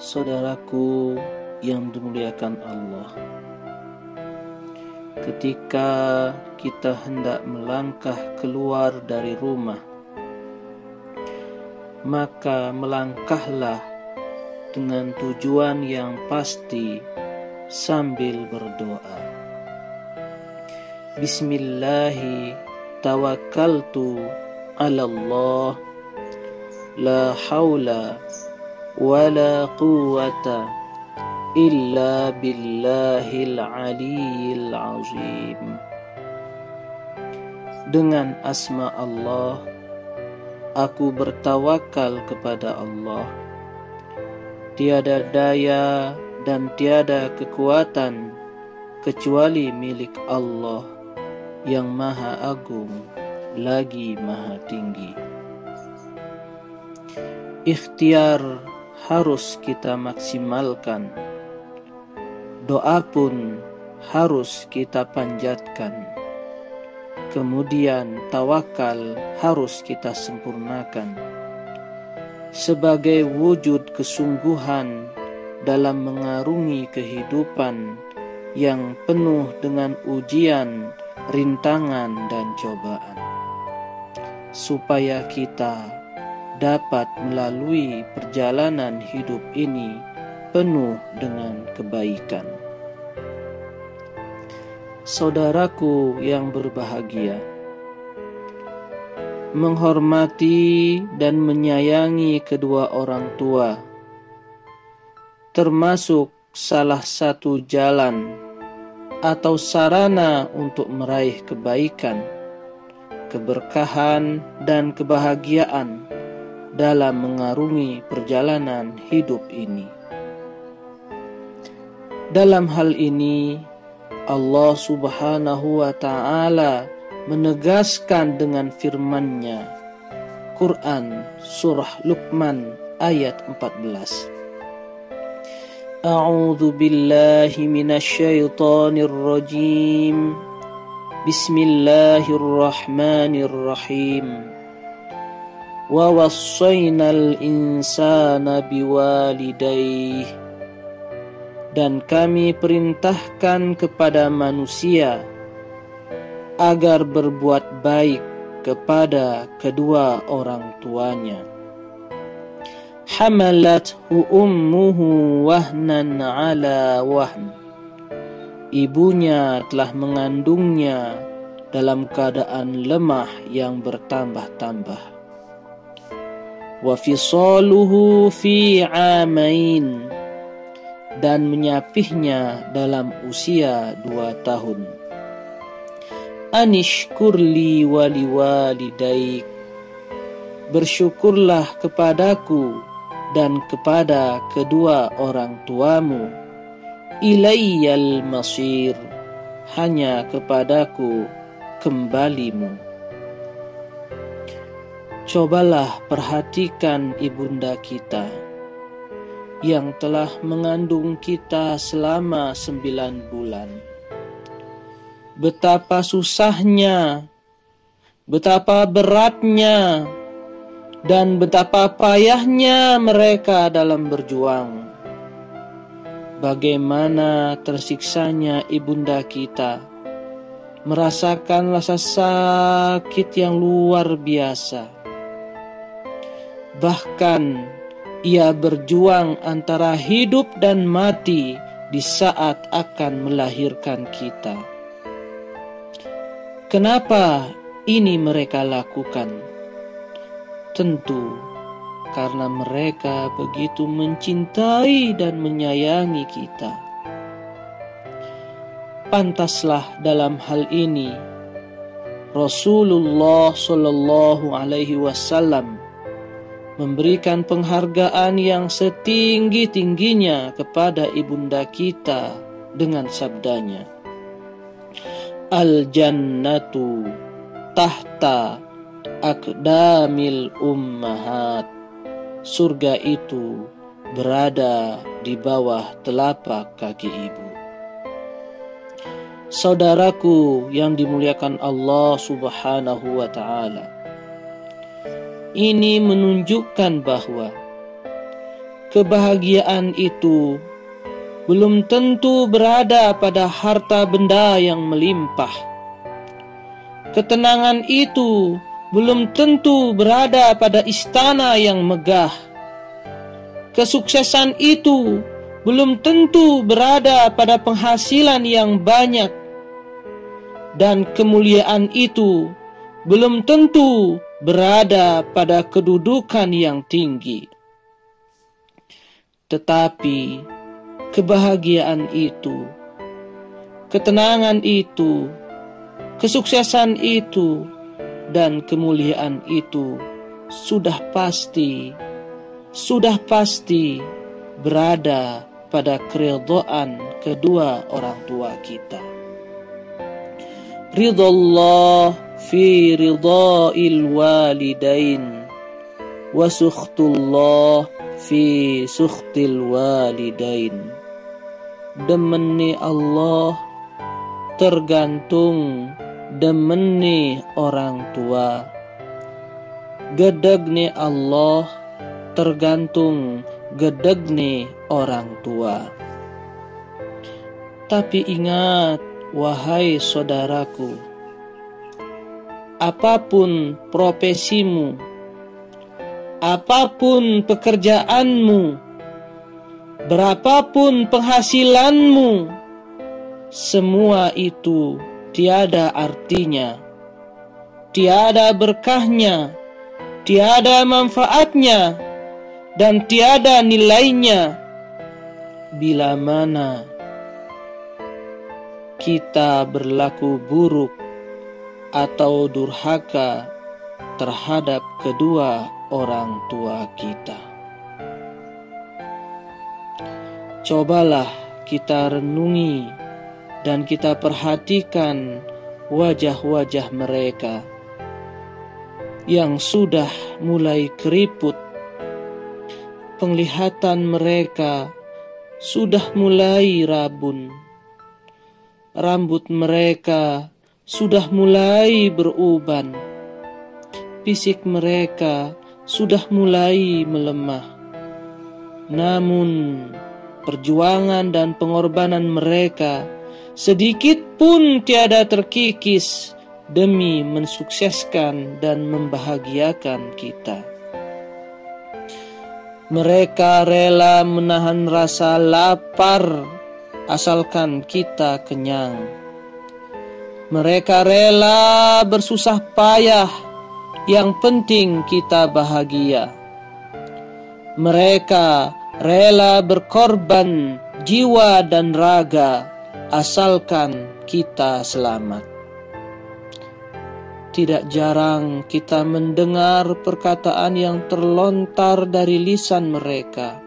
Saudaraku yang dimuliakan Allah, ketika kita hendak melangkah keluar dari rumah, maka melangkahlah dengan tujuan yang pasti sambil berdoa. Bismillahi tawakkaltu ala Allah, la haula wala quwwata illa billahil aliyyil azim. Dengan asma Allah, aku bertawakal kepada Allah. Tiada daya dan tiada kekuatan kecuali milik Allah yang Maha Agung lagi Maha Tinggi. Ikhtiar harus kita maksimalkan. Doa pun harus kita panjatkan. Kemudian tawakal harus kita sempurnakan sebagai wujud kesungguhan dalam mengarungi kehidupan yang penuh dengan ujian, rintangan, dan cobaan, supaya kita dapat melalui perjalanan hidup ini penuh dengan kebaikan. Saudaraku yang berbahagia, menghormati dan menyayangi kedua orang tua termasuk salah satu jalan atau sarana untuk meraih kebaikan, keberkahan, dan kebahagiaan dalam mengarungi perjalanan hidup ini. Dalam hal ini, Allah Subhanahu wa Ta'ala menegaskan dengan firman-Nya, Quran Surah Luqman ayat 14. A'udzu billahi minasy syaithanir rajim. Bismillahirrahmanirrahim. Wa wassaynal insana biwalidayhi. Dan kami perintahkan kepada manusia agar berbuat baik kepada kedua orang tuanya. Hamalathu ummuhu wahnan ala wahn. Ibunya telah mengandungnya dalam keadaan lemah yang bertambah-tambah. Wa fisaluhu fi 'amain. Dan menyapihnya dalam usia 2 tahun. Anishkurli waliwalidaik. Bersyukurlah kepadaku dan kepada kedua orang tuamu. Ilayyal masir. Hanya kepadaku kembalimu. Cobalah perhatikan ibunda kita yang telah mengandung kita selama 9 bulan. Betapa susahnya, betapa beratnya, dan betapa payahnya mereka dalam berjuang. Bagaimana tersiksanya ibunda kita, merasakan rasa sakit yang luar biasa. Bahkan ia berjuang antara hidup dan mati di saat akan melahirkan kita. Kenapa ini mereka lakukan? Tentu karena mereka begitu mencintai dan menyayangi kita. Pantaslah dalam hal ini Rasulullah Shallallahu Alaihi Wasallam memberikan penghargaan yang setinggi-tingginya kepada ibunda kita dengan sabdanya, Al-jannatu tahta aqdamil ummahat. Surga itu berada di bawah telapak kaki ibu. Saudaraku yang dimuliakan Allah Subhanahu wa Ta'ala, ini menunjukkan bahwa kebahagiaan itu belum tentu berada pada harta benda yang melimpah. Ketenangan itu belum tentu berada pada istana yang megah. Kesuksesan itu belum tentu berada pada penghasilan yang banyak. Dan kemuliaan itu belum tentu berada pada kedudukan yang tinggi. Tetapi kebahagiaan itu, ketenangan itu, kesuksesan itu, dan kemuliaan itu sudah pasti berada pada keridhaan kedua orang tua kita. Ridallah fi ridha'il walidain wa sukhtullah fi sukhtil walidain. Demeni Allah tergantung demeni orang tua. Gedegne Allah tergantung gedegne orang tua. Tapi ingat, wahai saudaraku, apapun profesimu, apapun pekerjaanmu, berapapun penghasilanmu, semua itu tiada artinya, tiada berkahnya, tiada manfaatnya, dan tiada nilainya bila mana kita berlaku buruk atau durhaka terhadap kedua orang tua kita. Cobalah kita renungi dan kita perhatikan wajah-wajah mereka yang sudah mulai keriput. Penglihatan mereka sudah mulai rabun. Rambut mereka sudah mulai beruban. Fisik mereka sudah mulai melemah. Namun perjuangan dan pengorbanan mereka sedikit pun tiada terkikis demi mensukseskan dan membahagiakan kita. Mereka rela menahan rasa lapar asalkan kita kenyang. Mereka rela bersusah payah, yang penting kita bahagia. Mereka rela berkorban jiwa dan raga, asalkan kita selamat. Tidak jarang kita mendengar perkataan yang terlontar dari lisan mereka.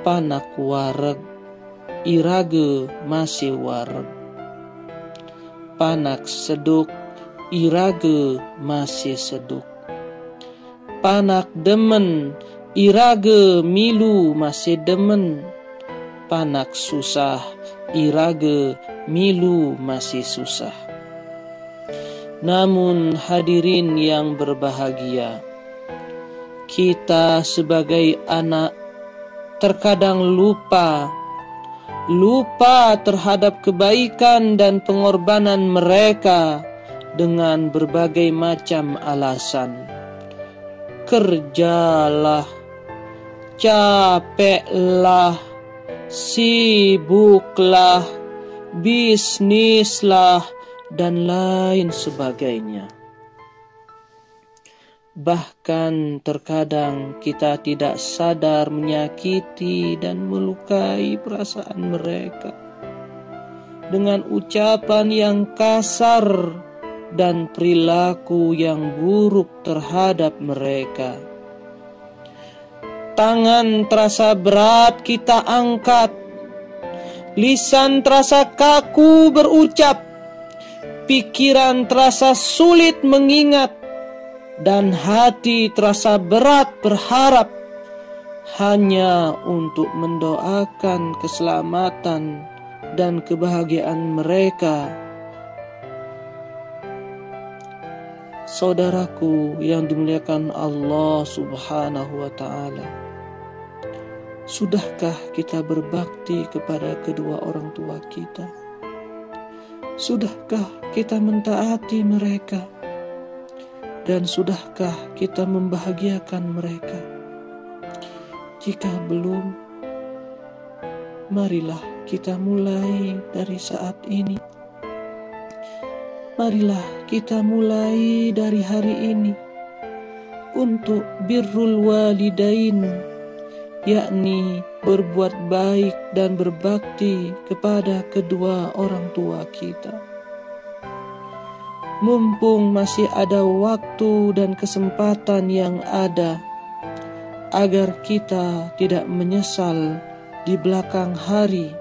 Panak wareg, irage masih wareg. Panak seduk, irage masih seduk. Panak demen, irage milu masih demen. Panak susah, irage milu masih susah. Namun hadirin yang berbahagia, kita sebagai anak terkadang lupa terhadap kebaikan dan pengorbanan mereka dengan berbagai macam alasan. Kerjalah, capeklah, sibuklah, bisnislah, dan lain sebagainya. Bahkan terkadang kita tidak sadar menyakiti dan melukai perasaan mereka dengan ucapan yang kasar dan perilaku yang buruk terhadap mereka. Tangan terasa berat kita angkat, lisan terasa kaku berucap, pikiran terasa sulit mengingat, dan hati terasa berat berharap hanya untuk mendoakan keselamatan dan kebahagiaan mereka. Saudaraku yang dimuliakan Allah Subhanahu wa ta'ala, Sudahkah kita berbakti kepada kedua orang tua kita? Sudahkah kita mentaati mereka? Dan sudahkah kita membahagiakan mereka? Jika belum, marilah kita mulai dari saat ini. Marilah kita mulai dari hari ini untuk birrul walidain, yakni berbuat baik dan berbakti kepada kedua orang tua kita. Mumpung masih ada waktu dan kesempatan yang ada, agar kita tidak menyesal di belakang hari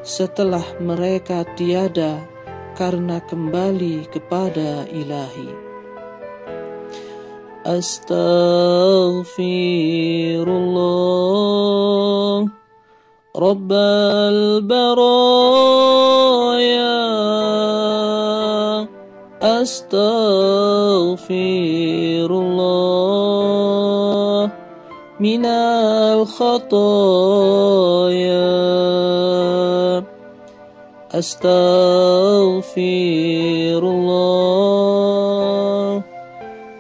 setelah mereka tiada karena kembali kepada Ilahi. Astaghfirullah Rabbal baraya, astaghfirullah minal khataya, astaghfirullah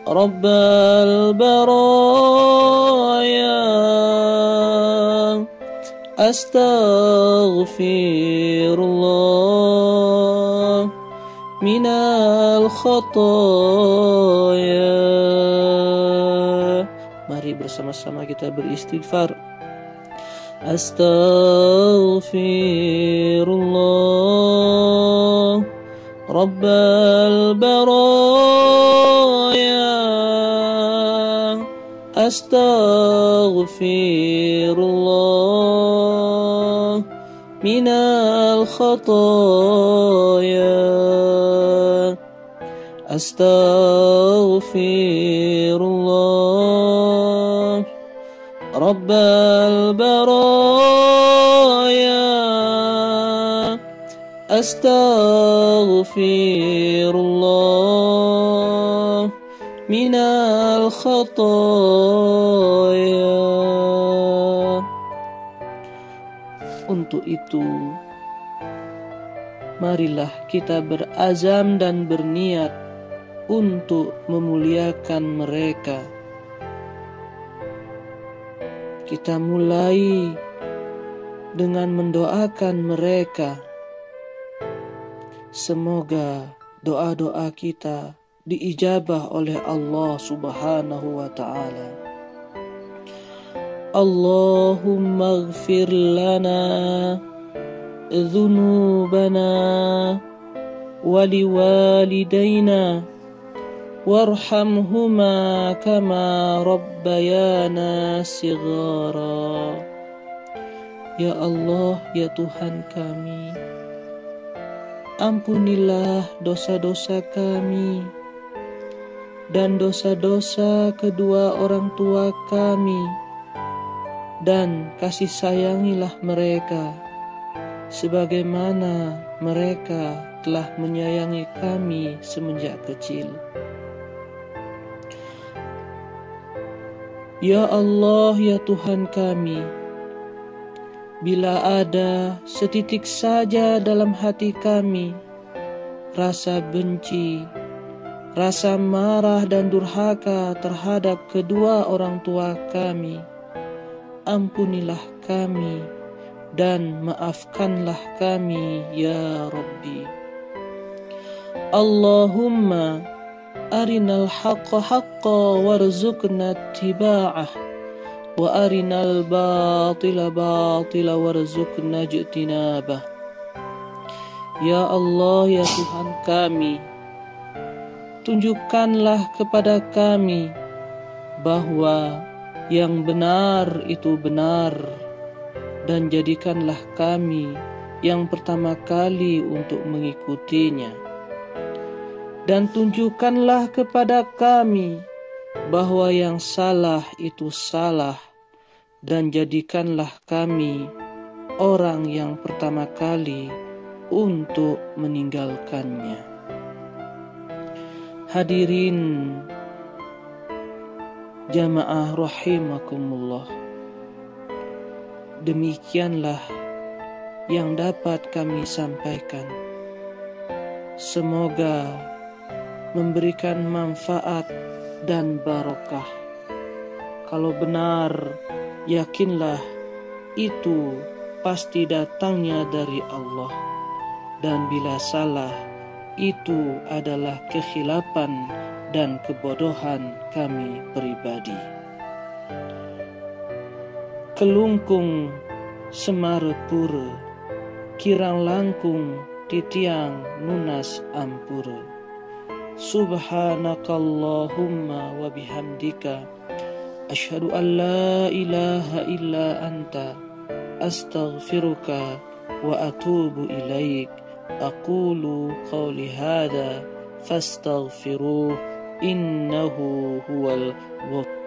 Rabbal baraya, astaghfirullah minal khataya. Mari bersama-sama kita beristighfar. Astaghfirullah Rabbal baraya, astaghfirullah minal khataya, astaghfirullah Rabbal baraya, astaghfirullah minal khataya. Untuk itu, marilah kita berazam dan berniat untuk memuliakan mereka. Kita mulai dengan mendoakan mereka. Semoga doa-doa kita diijabah oleh Allah Subhanahu wa ta'ala. Allahumma ighfir lana dhunubana waliwalidayna warhamhuma kama rabbayana sighara. Ya Allah, ya Tuhan kami, ampunilah dosa-dosa kami dan dosa-dosa kedua orang tua kami, dan kasih sayangilah mereka sebagaimana mereka telah menyayangi kami semenjak kecil. Ya Allah, ya Tuhan kami, bila ada setitik saja dalam hati kami rasa benci, rasa marah dan durhaka terhadap kedua orang tua kami, ampunilah kami dan maafkanlah kami ya Rabbi. Allahumma arinal haqqa haqqa warzuqna ittiba'ah wa arinal batila batila warzuqna ijtinabah. Ya Allah, ya Tuhan kami, tunjukkanlah kepada kami bahwa yang benar itu benar, dan jadikanlah kami yang pertama kali untuk mengikutinya. Dan tunjukkanlah kepada kami bahwa yang salah itu salah, dan jadikanlah kami orang yang pertama kali untuk meninggalkannya. Hadirin jamaah rahimakumullah, Demikianlah yang dapat kami sampaikan. Semoga memberikan manfaat dan barokah. Kalau benar, yakinlah itu pasti datangnya dari Allah. Dan bila salah, itu adalah kekhilapan dan kebodohan kami pribadi. Kelungkung semarut pura, kirang langkung titiang nunas ampura. Subhanakallahumma wa bihamdika, asyhadu an la ilaha illa anta, astaghfiruka wa atubu ilaik. Aqulu qawli hadha fastaghfiruh, innahu huwal ghafur.